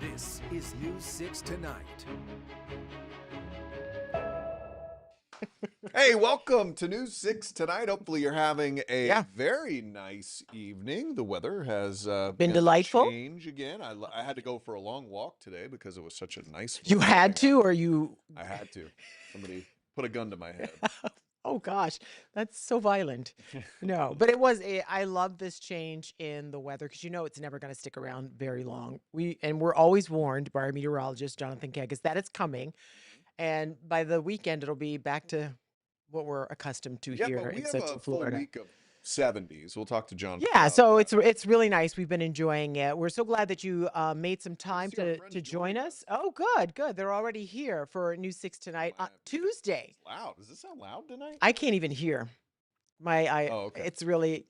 This is News 6 Tonight. Hey, welcome to News 6 Tonight. Hopefully you're having a Yeah. very nice evening. The weather has Been begun to delightful. change again. I had to go for a long walk today because it was such a nice You morning. had to, or you? I had to. Somebody put a gun to my head. Oh gosh, that's so violent. No, but I love this change in the weather because it's never going to stick around very long. We're always warned by our meteorologist Jonathan Kegas that it's coming, and by the weekend it'll be back to what we're accustomed to Yeah, here but we in have Central a full Florida. week of 70s. We'll talk to John. Yeah, about so that. it's really nice. We've been enjoying it. We're so glad that you made some time see our to friends join joining us. Oh, good. They're already here for News 6 Tonight on Tuesday. It's loud. Does this sound loud tonight? I can't even hear. Oh, okay. It's really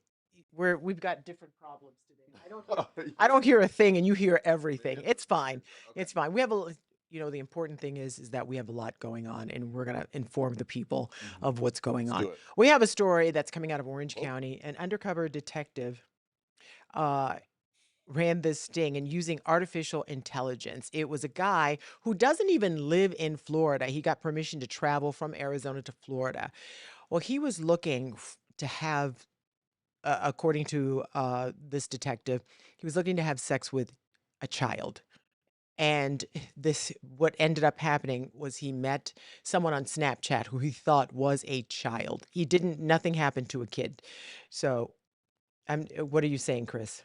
we've got different problems today. I don't hear a thing, and you hear everything. It's fine. Okay. It's fine. We have the important thing is that we have a lot going on, and we're gonna inform the people of what's going Let's on. do it. We have a story that's coming out of Orange Oh. County. An undercover detective ran this sting and using artificial intelligence. It was a guy who doesn't even live in Florida. He got permission to travel from Arizona to Florida. Well, he was looking to have, according to this detective, he was looking to have sex with a child. And what ended up happening was he met someone on Snapchat who he thought was a child. Nothing happened to a kid. So, what are you saying, Chris?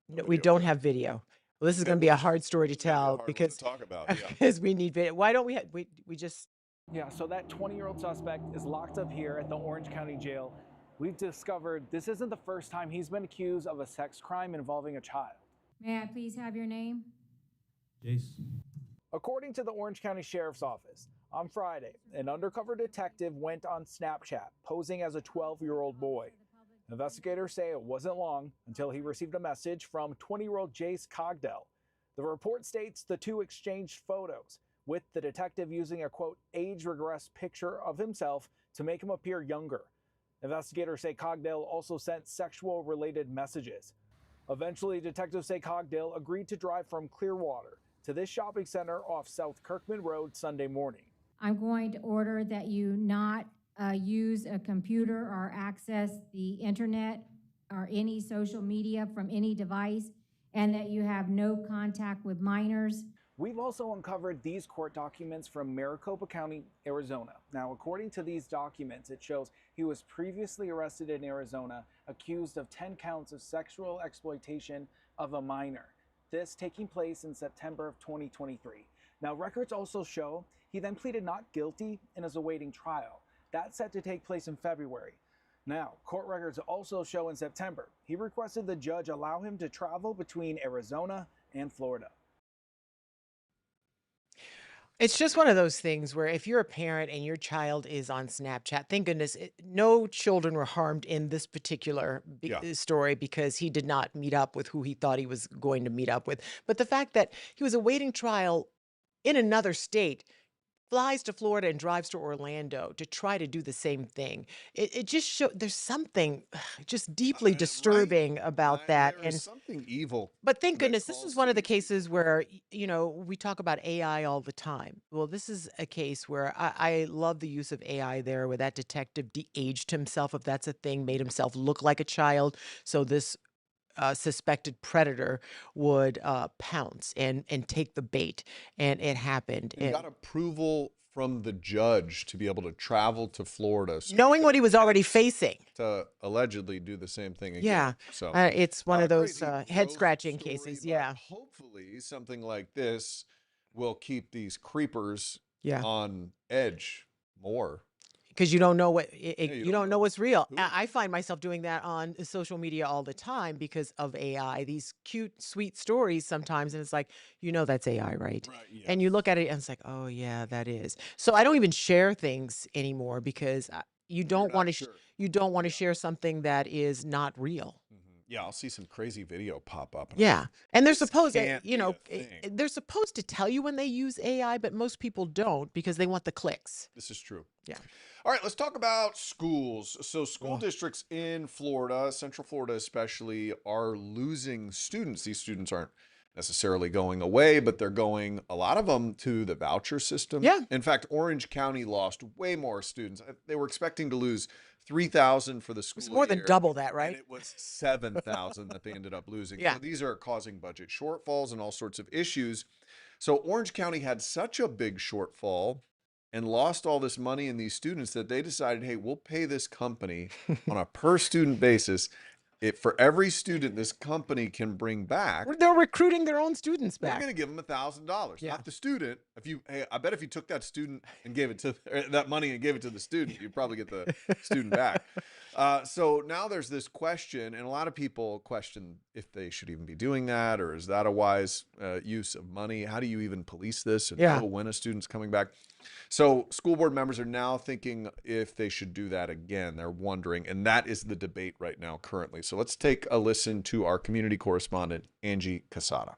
No, we video, don't okay. have video. Well, this is Yeah, going to be a hard story to It's gonna be a tell hard one to because talk about. Yeah. because we need video. Why don't we just Yeah, so that 20-year-old suspect is locked up here at the Orange County Jail. We've discovered this isn't the first time he's been accused of a sex crime involving a child. May I please have your name? Jace. According to the Orange County Sheriff's Office, on Friday, an undercover detective went on Snapchat posing as a 12-year-old boy. Investigators say it wasn't long until he received a message from 20-year-old Jace Cogdell. The report states the two exchanged photos, with the detective using a, quote, age-regressed picture of himself to make him appear younger. Investigators say Cogdell also sent sexual-related messages. Eventually, detectives say Cogdell agreed to drive from Clearwater to this shopping center off South Kirkman Road Sunday morning. I'm going to order that you not use a computer or access the internet or any social media from any device, and that you have no contact with minors. We've also uncovered these court documents from Maricopa County, Arizona. Now, according to these documents, it shows he was previously arrested in Arizona, accused of 10 counts of sexual exploitation of a minor. This taking place in September of 2023. Now, records also show he then pleaded not guilty and is awaiting trial. That's set to take place in February. Now, court records also show in September, he requested the judge allow him to travel between Arizona and Florida. It's just one of those things where if you're a parent and your child is on Snapchat, thank goodness no children were harmed in this particular Yeah. story because he did not meet up with who he thought he was going to meet up with. But the fact that he was awaiting trial in another state, flies to Florida and drives to Orlando to try to do the same thing. It just show there's something just deeply Right. disturbing about that. There is something evil But thank that goodness, this calls is one to of the these people. cases where, we talk about AI all the time. Well, this is a case where I love the use of AI there, where that detective de-aged himself, if that's a thing, made himself look like a child. So this suspected predator would pounce and take the bait, and it happened. He got approval from the judge to be able to travel to Florida so he Knowing could what he was already attempt facing. to allegedly do the same thing again. Yeah, So it's one of those crazy, head gross scratching story, cases. but Yeah, hopefully something like this will keep these creepers yeah. on edge more. Because you don't know what Yeah, you don't know what's real. Who- I find myself doing that on social media all the time because of AI. These cute, sweet stories sometimes, and it's like, that's AI, right? Right, And you look at it and it's like, oh yeah, that is. So I don't even share things anymore because you don't not want to sure. you don't want to share something that is not real. Yeah, I'll see some crazy video pop up. Yeah. And they're This supposed to, can't be a thing. they're supposed to tell you when they use AI, but most people don't because they want the clicks. This is true. Yeah. All right, let's talk about schools. So, school Oh. districts in Florida, Central Florida especially, are losing students. These students aren't necessarily going away, but they're going, a lot of them, to the voucher system. Yeah. In fact, Orange County lost way more students. They were expecting to lose 3,000 for the school It's more than year, double that, and right? it was 7,000 that they ended up losing. Yeah. So these are causing budget shortfalls and all sorts of issues. So Orange County had such a big shortfall and lost all this money in these students that they decided, hey, we'll pay this company on a per student basis. For every student this company can bring back, They're recruiting their own students we're back. going to give them $1,000, Yeah. not the student. I bet if you took that student and gave it to that money and gave it to the student, you'd probably get the student back. So now there's this question, and a lot of people question if they should even be doing that, or is that a wise use of money? How do you even police this and Yeah. know when a student's coming back? So school board members are now thinking if they should do that again. They're wondering, and that is the debate right now currently. So let's take a listen to our community correspondent, Angie Casada.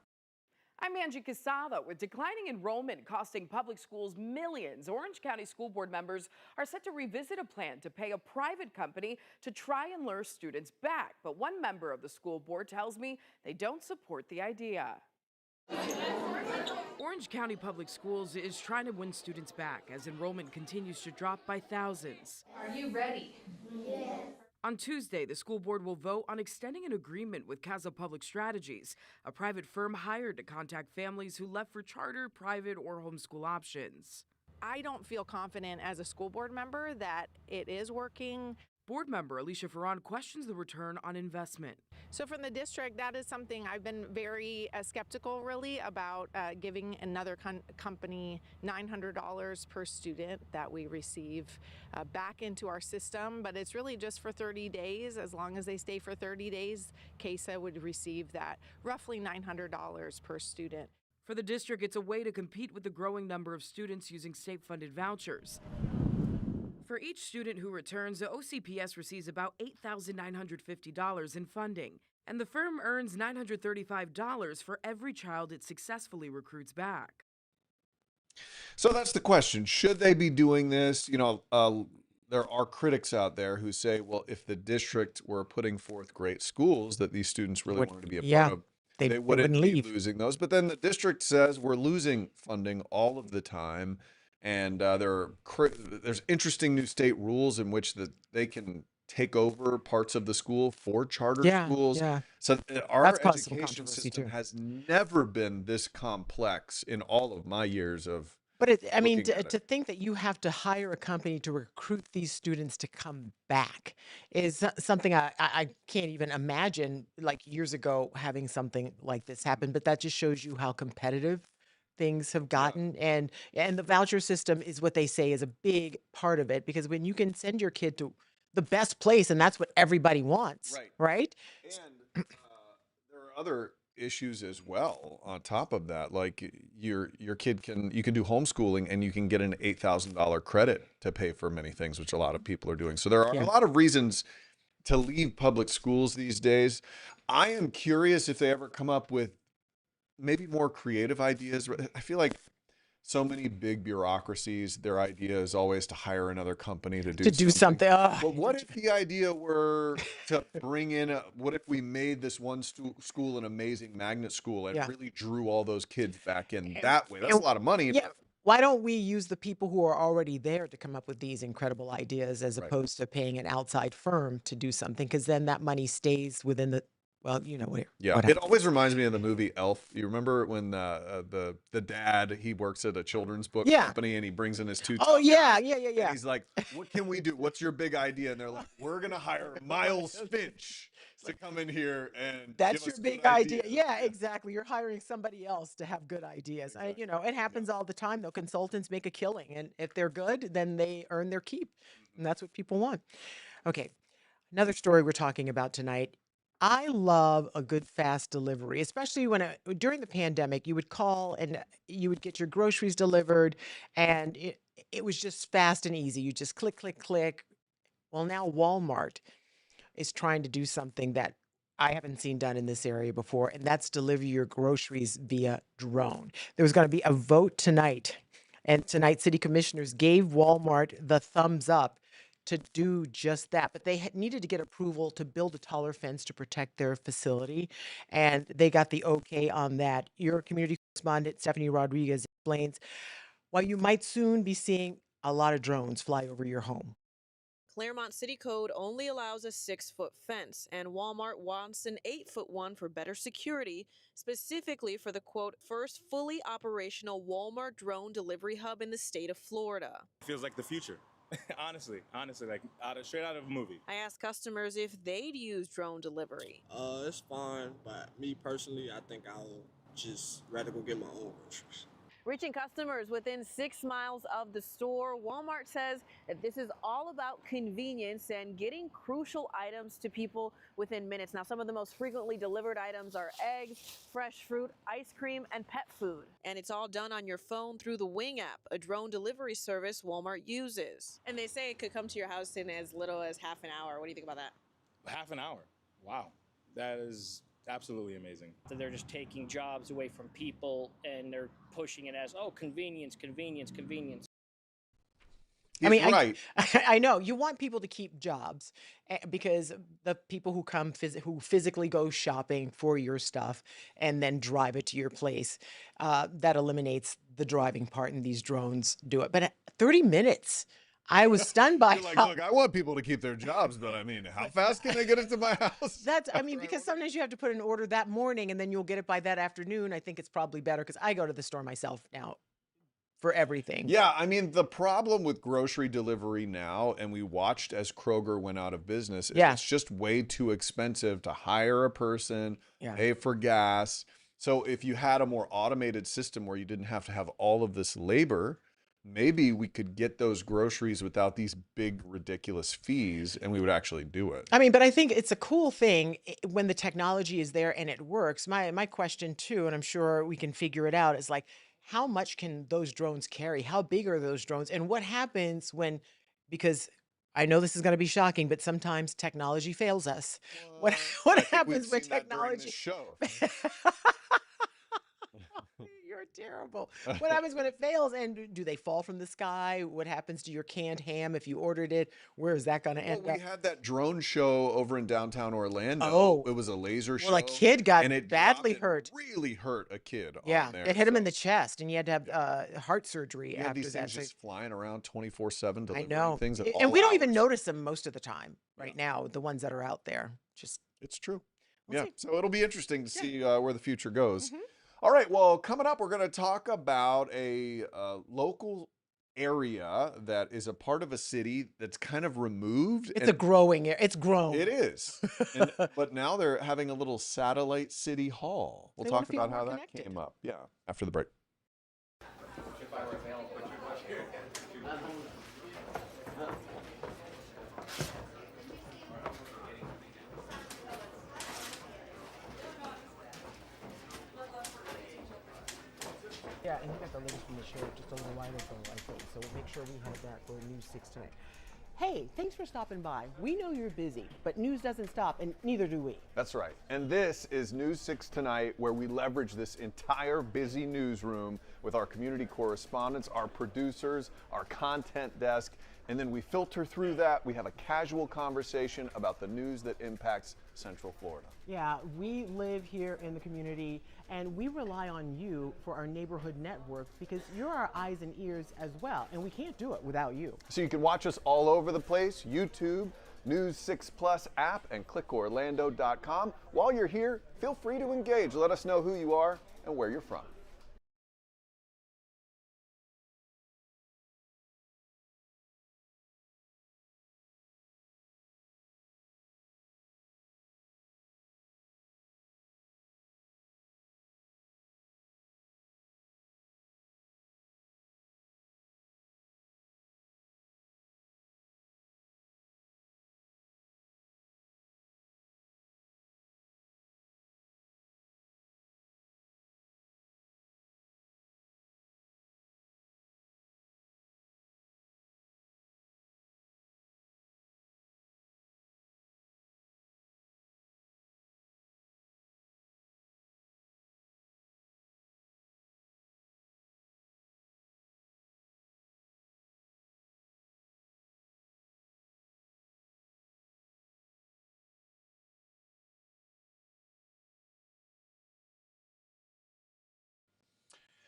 I'm Angie Casada. With declining enrollment costing public schools millions, Orange County School Board members are set to revisit a plan to pay a private company to try and lure students back. But one member of the school board tells me they don't support the idea. Orange County Public Schools is trying to win students back as enrollment continues to drop by thousands. Are you ready? On Tuesday, the school board will vote on extending an agreement with Casa Public Strategies, a private firm hired to contact families who left for charter, private, or homeschool options. I don't feel confident as a school board member that it is working. Board member Alicia Ferran questions the return on investment. So from the district, that is something I've been very skeptical really about giving another company $900 per student that we receive back into our system, but it's really just for 30 days. As long as they stay for 30 days, CASA would receive that roughly $900 per student. For the district, it's a way to compete with the growing number of students using state-funded vouchers. For each student who returns, the OCPS receives about $8,950 in funding, and the firm earns $935 for every child it successfully recruits back. So that's the question. Should they be doing this? There are critics out there who say, well, if the district were putting forth great schools that these students really wanted to be a yeah, part of, they they wouldn't wouldn't be leave. losing those. But then the district says we're losing funding all of the time. And there's interesting new state rules in which they can take over parts of the school for charter Yeah, schools. yeah. So our That's caused some education controversy, system too. has never been this complex in all of my years of But I mean, looking at to it. think that you have to hire a company to recruit these students to come back is something I can't even imagine, like years ago, having something like this happen. But that just shows you how competitive things have gotten. And the voucher system is what they say is a big part of it, because when you can send your kid to the best place, and that's what everybody wants, Right. right? And there are other issues as well on top of that. Like your kid you can do homeschooling and you can get an $8,000 credit to pay for many things, which a lot of people are doing. So there are a Yeah. lot of reasons to leave public schools these days. I am curious if they ever come up with maybe more creative ideas. I feel like so many big bureaucracies, their idea is always to hire another company to do To do something. But what if the idea were to bring in what if we made this one school an amazing magnet school and Yeah. really drew all those kids back in And- that way? That's a and- lot of money. Yeah. Why don't we use the people who are already there to come up with these incredible ideas as Right. opposed to paying an outside firm to do something? Because then that money stays within the, well, you know, Yeah, what it happens. always reminds me of the movie Elf. You remember when the dad, he works at a children's book Yeah. company and he brings in his two Oh, tough yeah, guys, yeah, yeah, and yeah. he's like, "What can we do? What's your big idea?" And they're like, "We're gonna hire Miles Finch to come in here and That's give your us big good idea. ideas." Yeah, exactly. You're hiring somebody else to have good ideas. Exactly. You know, it happens all the time though. Consultants make a killing, and if they're good, then they earn their keep, and that's what people want. Okay, another story we're talking about tonight. I love a good fast delivery, especially when during the pandemic, you would call and you would get your groceries delivered, and it was just fast and easy. You just click, click, click. Well, now Walmart is trying to do something that I haven't seen done in this area before, and that's deliver your groceries via drone. There was going to be a vote tonight, and tonight city commissioners gave Walmart the thumbs up to do just that, but they needed to get approval to build a taller fence to protect their facility, and they got the okay on that. Your community correspondent Stephanie Rodriguez explains why you might soon be seeing a lot of drones fly over your home. Claremont City Code only allows a 6-foot fence, and Walmart wants an 8-foot one for better security, specifically for the quote, first fully operational Walmart drone delivery hub in the state of Florida. Feels like the future. honestly, like straight out of a movie. I asked customers if they'd use drone delivery. It's fine, but me personally, I think I'll just rather go get my own groceries. Reaching customers within 6 miles of the store, Walmart says that this is all about convenience and getting crucial items to people within minutes. Now, some of the most frequently delivered items are eggs, fresh fruit, ice cream, and pet food. And it's all done on your phone through the Wing app, a drone delivery service Walmart uses. And they say it could come to your house in as little as half an hour. What do you think about that? Half an hour. Wow. That is absolutely amazing. So they're just taking jobs away from people and they're pushing it as, oh, convenience, convenience, convenience. He's I mean, right. I know you want people to keep jobs because the people who come who physically go shopping for your stuff and then drive it to your place, that eliminates the driving part, and these drones do it. But at 30 minutes, I was stunned by You're like, how look, I want people to keep their jobs, but I mean, how fast can I get it to my house? that's. I mean, because sometimes you have to put an order that morning and then you'll get it by that afternoon. I think it's probably better because I go to the store myself now for everything. Yeah, I mean, the problem with grocery delivery now, and we watched as Kroger went out of business, is Yeah. it's just way too expensive to hire a person, Yeah. pay for gas. So if you had a more automated system where you didn't have to have all of this labor, maybe we could get those groceries without these big, ridiculous fees, and we would actually do it. I mean, but I think it's a cool thing when the technology is there and it works. My question too, and I'm sure we can figure it out, is like, how much can those drones carry? How big are those drones? And what happens when, because I know this is going to be shocking, but sometimes technology fails us. What I what think we've happens when seen that during this technology? show. You're terrible. What happens when it fails? And do they fall from the sky? What happens to your canned ham if you ordered it? Where is that going to Well, end we up? had that drone show over in downtown Orlando. Oh. It was a laser show. Well, a kid got and it badly dropped and hurt. Really hurt a kid. Yeah, on there. it hit him in So the chest, and he had to have heart surgery you had after these that. things So just flying around 24/7, I delivering know, things at and all we don't even hours. notice them most of the time right now. The ones that are out there, just It's true. We'll Yeah. see. So it'll be interesting to Yeah. see where the future goes. Mhm. All right. Well, coming up, we're going to talk about a local area that is a part of a city that's kind of removed. it's a growing. It's grown. It is. But now they're having a little satellite city hall. We'll They wanna talk feel about how more that connected. came up. Yeah. After the break. And we got the latest from the sheriff just a little while ago, I think. So we'll make sure we have that for News 6 tonight. Hey, thanks for stopping by. We know you're busy, but news doesn't stop, and neither do we. That's right. And this is News 6 Tonight, where we leverage this entire busy newsroom with our community correspondents, our producers, our content desk, and then we filter through that. We have a casual conversation about the news that impacts Central Florida. Yeah, we live here in the community, and we rely on you for our neighborhood network because you're our eyes and ears as well, and we can't do it without you. So you can watch us all over the place, YouTube, News 6 Plus app, and clickorlando.com. While you're here, feel free to engage. Let us know who you are and where you're from.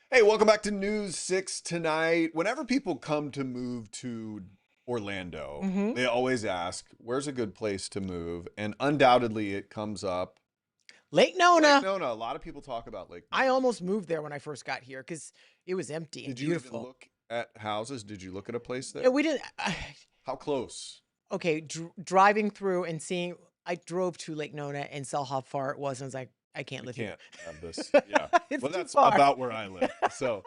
Hey, welcome back to News 6 Tonight. Whenever people come to move to Orlando, they always ask, where's a good place to move? And undoubtedly it comes up. Lake Nona. Lake Nona. A lot of people talk about Lake Nona. I almost moved there when I first got here because it was empty and Did you beautiful. even look at houses? Did you look at a place there? Yeah, we didn't. How close? Okay, driving through and seeing, I drove to Lake Nona and saw how far it was, and I was like, I can't live Can't here. have this. Yeah. It's Well, too that's far. about where I live. So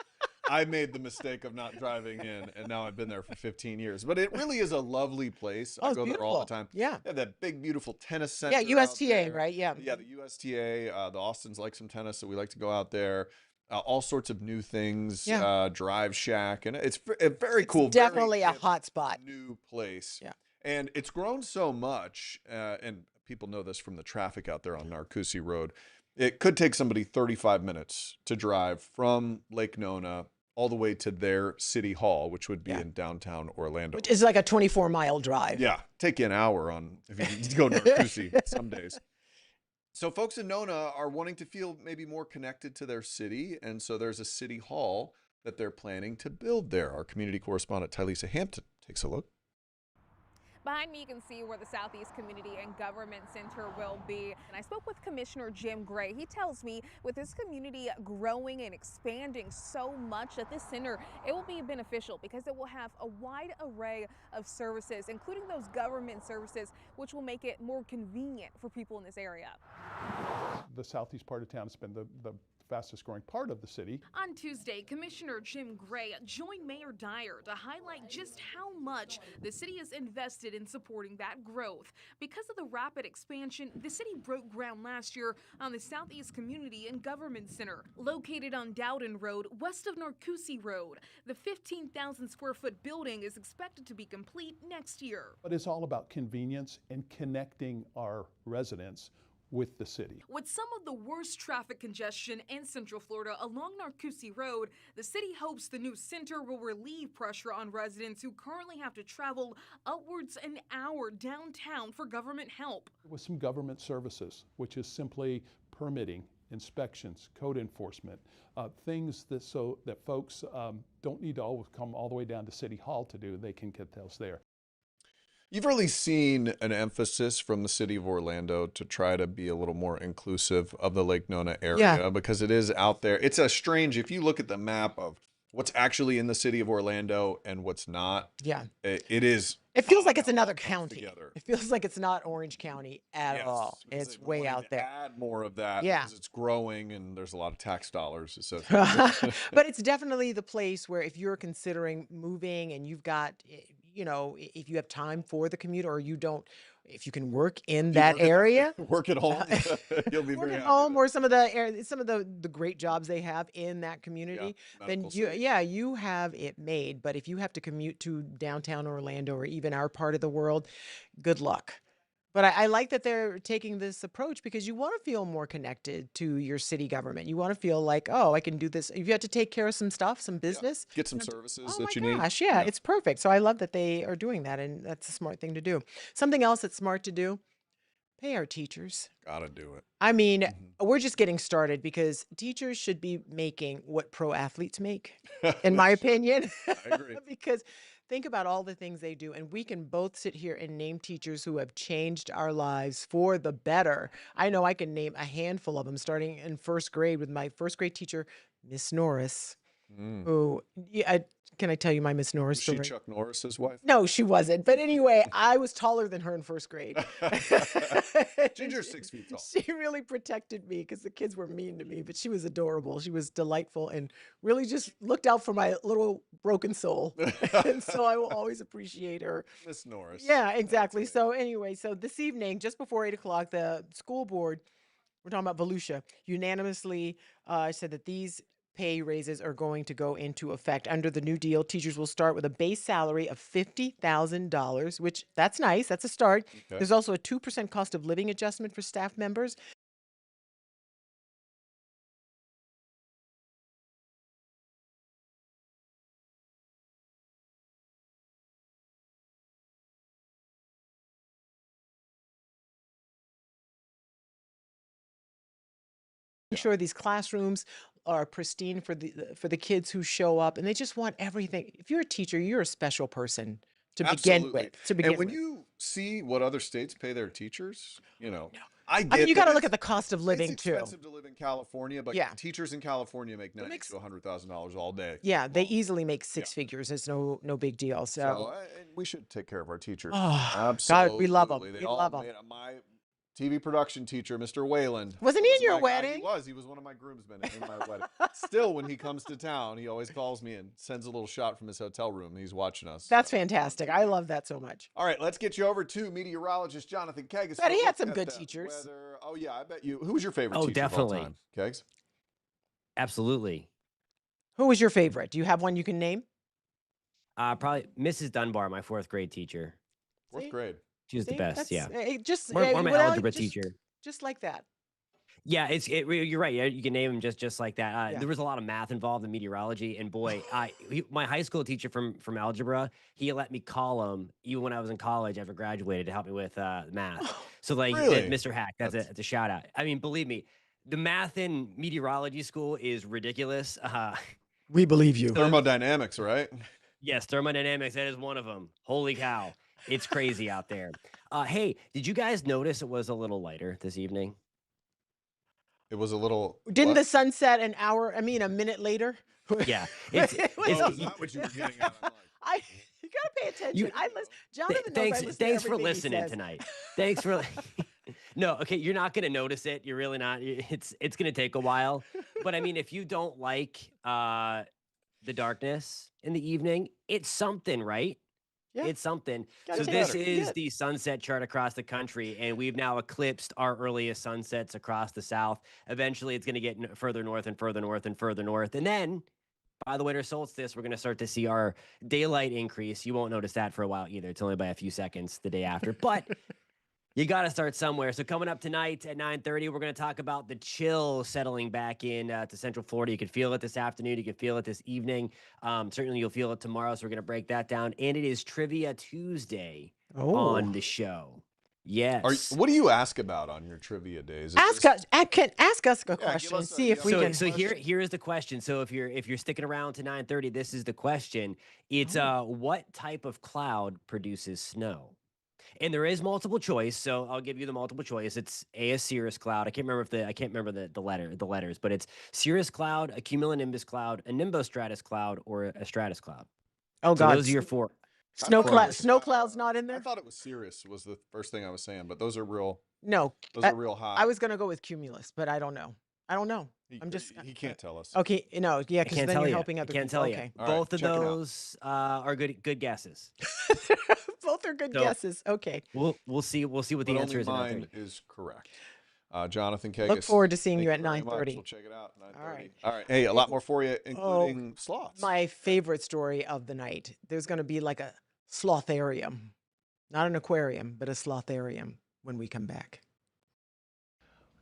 I made the mistake of not driving in, and now I've been there for 15 years. But it really is a lovely place. Oh, I it's go there all the beautiful. time. Yeah. They have that big, beautiful tennis center. Yeah, out USTA, there. right? Yeah. Yeah, the USTA. The Austins like some tennis, so we like to go out there. All sorts of new things. Yeah. Drive Shack, and it's very cool. It's definitely very a hot spot. new place. Yeah. And it's grown so much, and people know this from the traffic out there on Narcoossee Road. It could take somebody 35 minutes to drive from Lake Nona all the way to their city hall, which would be in downtown Orlando. Which is like a 24-mile drive. Yeah, take you an hour on if you need to go to Narcoossee some days. So folks in Nona are wanting to feel maybe more connected to their city, and so there's a city hall that they're planning to build there. Our community correspondent Tylisa Hampton takes a look. Behind me, you can see where the Southeast Community and Government Center will be. And I spoke with Commissioner Jim Gray. He tells me with this community growing and expanding so much that this center, it will be beneficial because it will have a wide array of services, including those government services, which will make it more convenient for people in this area. The southeast part of town has been the fastest growing part of the city. On Tuesday, Commissioner Jim Gray joined Mayor Dyer to highlight just how much the city has invested in supporting that growth. Because of the rapid expansion, the city broke ground last year on the Southeast Community and Government Center, located on Dowden Road, west of Narcoossee Road. The 15,000 square foot building is expected to be complete next year. But it's all about convenience and connecting our residents with the city. With some of the worst traffic congestion in Central Florida along Narcoossee Road, the city hopes the new center will relieve pressure on residents who currently have to travel upwards an hour downtown for government help. With some government services, which is simply permitting, inspections, code enforcement, things that so that folks don't need to always come all the way down to City Hall to do, they can get those there. You've really seen an emphasis from the city of Orlando to try to be a little more inclusive of the Lake Nona area because it is out there. It's a strange, if you look at the map of what's actually in the city of Orlando and what's not. Yeah. It is. It feels like it's another county. Together. It feels like it's not Orange County at all. It's way out there. Add more of that because it's growing and there's a lot of tax dollars. But it's definitely the place where if you're considering moving and you've got, if you have time for the commute, or you don't, if you can work in You that work at area, work at home. You'll be work very at happy home, with or some of the great jobs they have in that it. Yeah, community, then medical city. you have it made. But if you have to commute to downtown Orlando or even our part of the world, good luck. But I like that they're taking this approach, because you want to feel more connected to your city government. You want to feel like, oh, I can do this. If you have to take care of some stuff, some Yeah. business, Get some you have to- services oh that my you need. gosh, yeah, Yeah. it's perfect. So I love that they are doing that, and that's a smart thing to do. Something else that's smart to do: pay our teachers. Gotta do it. I mean, Mhm. we're just getting started, because teachers should be making what pro athletes make, in my Sure. opinion. I agree. Because think about all the things they do, and we can both sit here and name teachers who have changed our lives for the better. I know I can name a handful of them, starting in first grade with my first grade teacher, Miss Norris, Mm. who, can I tell you my Miss Norris Was she story? Chuck Norris's wife? No, she wasn't. But anyway, I was taller than her in first grade. Ginger's 6 feet tall. She really protected me, because the kids were mean to me, but she was adorable. She was delightful and really just looked out for my little broken soul. And so I will always appreciate her. Miss Norris. Yeah, exactly. So anyway, so this evening, just before 8 o'clock, the school board, we're talking about Volusia, unanimously said that these pay raises are going to go into effect. Under the new deal, teachers will start with a base salary of $50,000, which that's nice. That's a start. Okay. There's also a 2% cost of living adjustment for staff members. Sure these classrooms are pristine for the kids who show up, and they just want everything. If you're a teacher, you're a special person to begin Absolutely. with. To begin And when with. you see what other states pay their teachers, I I mean, get you that got to look it's- at the cost of living it's too. expensive to live in California, but Yeah. teachers in California make $90,000 makes- to $100,000 all day. Yeah, they long. easily make six figures. It's no big deal. So and we should take care of our teachers. Oh, Absolutely. God, we love 'em. They We all love 'em. made my TV production teacher, Mr. Wayland. Wasn't he in your He wedding? was. He was one of my groomsmen in my wedding. Still, when he comes to town, he always calls me and sends a little shot from his hotel room. He's watching us. That's fantastic. I love that so much. All right, let's get you over to meteorologist Jonathan Kegs. Bet he Look had some at good the teachers. weather. Oh yeah, I bet you. Who was your favorite Oh, teacher of all definitely. time? Kegs? Absolutely. Who was your favorite? Do you have one you can name? Probably Mrs. Dunbar, my fourth grade teacher. Fourth See? grade. She was the See, best. Yeah. Just More my without- algebra just- teacher. Just like that. Yeah, you're right. Yeah, you can name him just like that. Yeah. There was a lot of math involved in meteorology, and boy, my high school teacher from algebra, he let me call him even when I was in college after graduated to help me with math. So like Really? Mr. Hack, that's a shout out. I mean, believe me, the math in meteorology school is ridiculous. We believe you. Thermodynamics, right? Yes, thermodynamics, that is one of them. Holy cow. It's crazy out there. Hey, did you guys notice it was a little lighter this evening? It was a little. Didn't what? the sun set a minute later? Yeah. It It's, was- Oh, is that what you were getting at? I'm like, You gotta pay attention. You- Jonathan knows I thanks listen to thanks for everything he listening says. tonight. Thanks for No, okay, you're not going to notice it. You're really not. It's going to take a while. But I mean, if you don't like the darkness in the evening, it's something, right? Yeah. It's something. Gotta So take this it. is Good. the sunset chart across the country, and we've now eclipsed our earliest sunsets across the south. Eventually, it's going to get further north and further north and further north. And then by the winter solstice, we're going to start to see our daylight increase. You won't notice that for a while either. It's only by a few seconds the day after. But you got to start somewhere. So coming up tonight at 9:30, we're going to talk about the chill settling back in to Central Florida. You can feel it this afternoon. You can feel it this evening. Certainly, you'll feel it tomorrow. So we're going to break that down. And it is Trivia Tuesday on the show. Yes. What do you ask about on your trivia days? Is Ask this- us a give question. us a- See if we yeah. can. So here is the question. So if you're sticking around to 9:30, this is the question. It's what type of cloud produces snow? And there is multiple choice, so I'll give you the multiple choice. It's a cirrus cloud. I can't remember the letters, but it's cirrus cloud, a cumulonimbus cloud, a nimbostratus cloud, or a stratus cloud. Oh So God, those are your four. snow thought it cloud. was- Snow cloud's not in I there. thought it was Cirrus was the first thing I was saying, but those are real. No, Those are real hot. I was gonna go with cumulus, but I don't know. I don't know. He, I'm just he can't tell us. okay. No, yeah, I because can't then tell you're you. helping I other can't people. tell Okay. All right, Both of check it out. those are good guesses. Both are good So- guesses. Okay. We'll see what the But answer only is at mine 9:30. is correct. Jonathan Kakis. Look forward to seeing thank you at very much. 9:30. We'll check it out. 9:30. All right. All right. Hey, a lot more for you, Oh, including sloths. My favorite story of the night. There's going to be like a slotharium, not an aquarium, but a slotharium when we come back.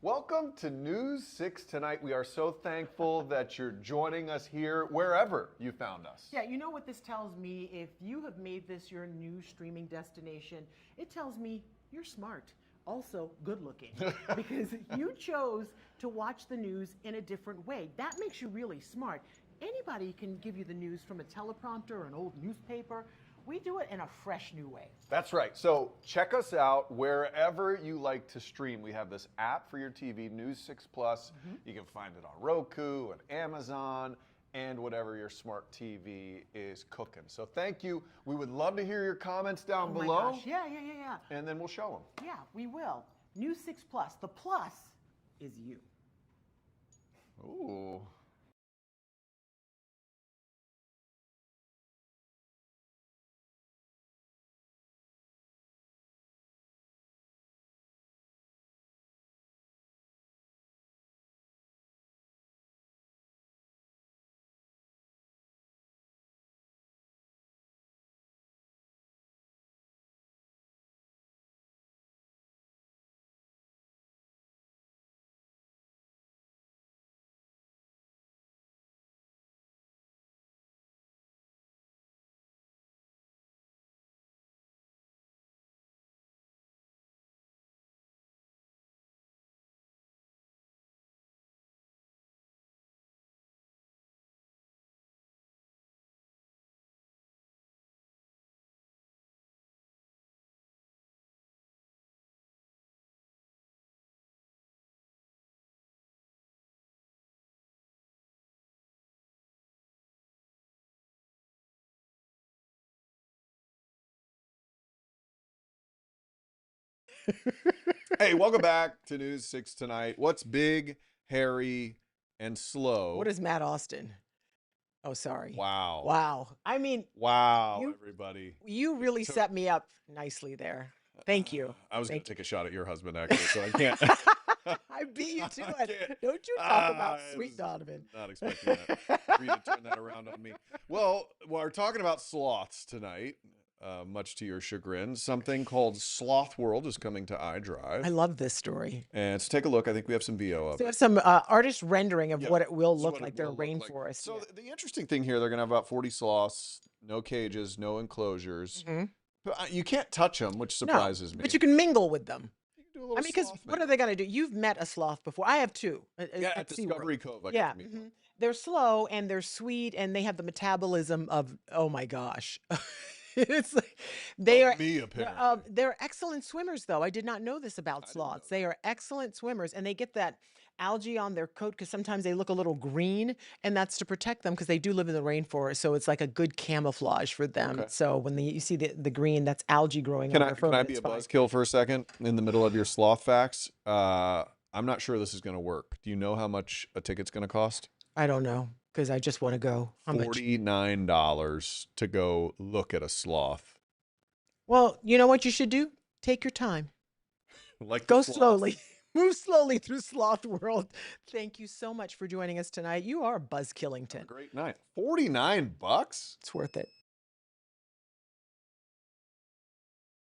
Welcome to News 6 Tonight. We are so thankful that you're joining us here wherever you found us. Yeah, you know what this tells me? If you have made this your new streaming destination, it tells me you're smart. Also good looking, because you chose to watch the news in a different way. That makes you really smart. Anybody can give you the news from a teleprompter or an old newspaper. We do it in a fresh new way. That's right. So check us out wherever you like to stream. We have this app for your TV, News 6 Plus. You can find it on Roku and Amazon and whatever your smart TV is cooking. So thank you. We would love to hear your comments down Oh my below. gosh. Yeah. And then we'll show them. Yeah, we will. News 6 Plus. The plus is you. Ooh. Hey, welcome back to News 6 Tonight. What's big, hairy, and slow? What is Matt Austin? Oh, sorry. Wow. Wow. I mean, Wow, You- everybody. you really set me up nicely there. Thank you. I was going Thank to take a shot at your husband, actually, so I can't. I beat you to I it. can't. Don't you talk about I Sweet was Donovan. Not expecting that. For you to turn that around on me. Well, we're talking about sloths tonight, much to your chagrin. Something called Sloth World is coming to iDrive. I love this story. And so take a look. I think we have some VO of So we it. have some artist rendering of Yeah, what it will this is look what it like. Their will look like. rainforest. So the interesting thing here, they're going to have about 40 sloths, no cages, no enclosures. Mhm. But you can't touch them, which surprises me. But you can mingle with them. do a little I mean, because sloth what mix. are they going to do? You've met a sloth before. I have two. Yeah, at SeaWorld. Discovery Cove. I got Yeah. to meet one. They're slow and they're sweet and they have the metabolism of, oh my gosh. It's like they Of are me, apparently. they're excellent swimmers though. I did not know this about sloths. They are excellent swimmers and they get that algae on their coat because sometimes they look a little green and that's to protect them because they do live in the rainforest. So it's like a good camouflage for them. Okay. So when you see the green, that's algae growing Can on I their can fur. I and be it's a fine. buzzkill for a second in the middle of your sloth facts? I'm not sure this is going to work. Do you know how much a ticket's going to cost? I don't know because I just want to go. How much? $49 to go look at a sloth. Well, you know what you should do? Take your time. Like the Go sloths. slowly. Move slowly through Sloth World. Thank you so much for joining us tonight. You are Buzz Have a Killington. great night. $49? It's worth it.